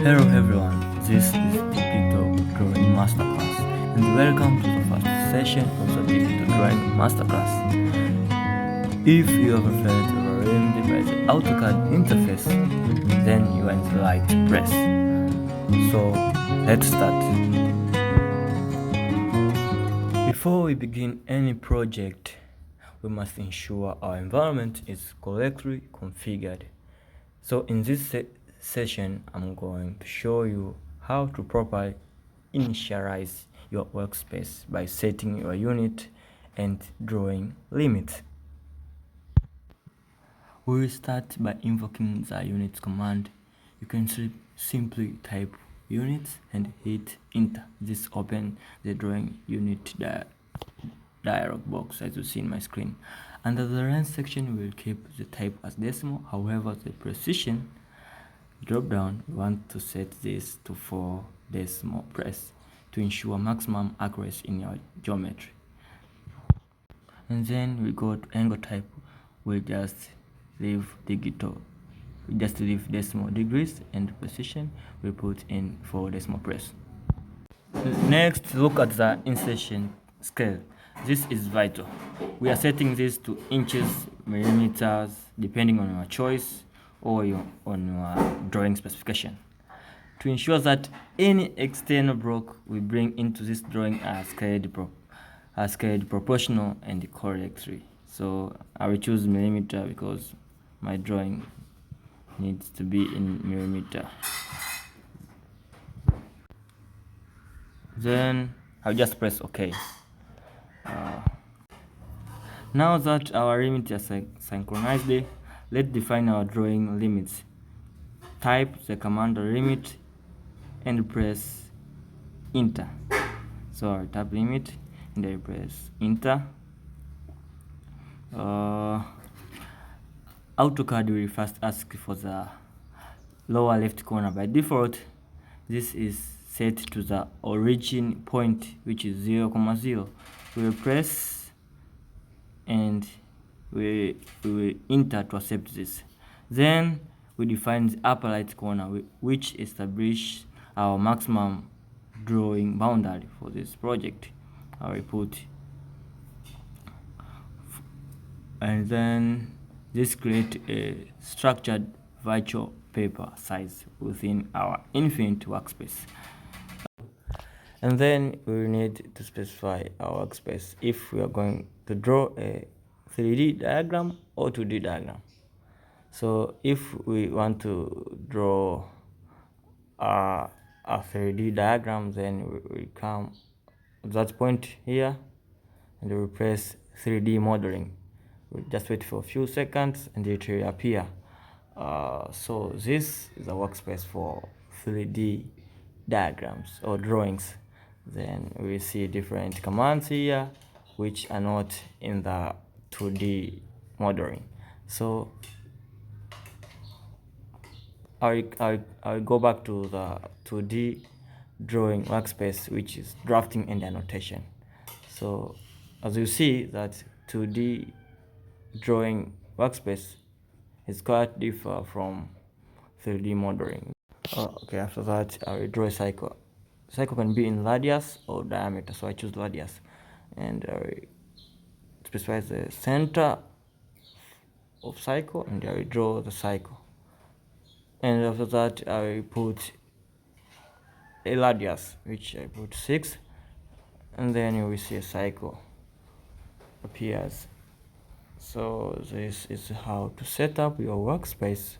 Hello everyone, this is Digital Drawing Masterclass and welcome to the first session of the Digital Drawing Masterclass. If you are afraid or overwhelmed by the AutoCAD interface, then you are in the right place. So let's start. Before we begin any project, we must ensure our environment is correctly configured. So in this session, I'm going to show you how to properly initialize your workspace by setting your unit and drawing limits. We will start by invoking the unit command. You can simply type units and hit enter. This opens the drawing unit dialog box as you see in my screen. Under the range section, we will keep the type as decimal. However, the precision drop down, we want to set this to 4 decimal place to ensure maximum accuracy in your geometry. And then we go to angle type. We just leave decimal degrees, and precision we put in 4 decimal place. Next, look at the insertion scale. This is vital. We are setting this to inches, millimeters, depending on your choice or on your drawing specification, to ensure that any external block we bring into this drawing are scaled proportional and correctly. So I will choose millimeter because my drawing needs to be in millimeter. Then I'll just press OK. Now that our limits are synchronized, let's define our drawing limits. Type the command limit and press enter. So I tap limit and I press enter. AutoCAD will first ask for the lower left corner. By default, this is set to the origin point, which is 0,0. We will press and we will enter to accept this. Then we define the upper right corner, which establishes our maximum drawing boundary for this project. I will put, and then this creates a structured virtual paper size within our infinite workspace. And then we will need to specify our workspace if we are going to draw a 3D diagram or 2D diagram. So if we want to draw a 3D diagram, then we come at that point here and we press 3D modeling. We'll just wait for a few seconds and it will appear. So this is a workspace for 3D diagrams or drawings. Then we see different commands here which are not in the 2D modeling. So I'll go back to the 2D drawing workspace, which is drafting and annotation. So as you see, that 2D drawing workspace is quite different from 3D modeling. Okay, after that I will draw a cycle. Cycle can be in radius or diameter, so I choose radius, and I will specify the center of cycle, and I will draw the cycle. And after that I will put a radius, which I put 6, and then you will see a cycle appears. So this is how to set up your workspace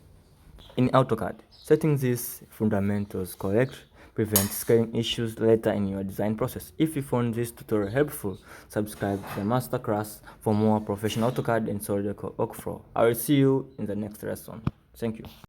in AutoCAD. Setting these fundamentals correct prevents scaling issues later in your design process. If you found this tutorial helpful, subscribe to the Masterclass for more professional AutoCAD and SolidWorks workflow. I will see you in the next lesson. Thank you.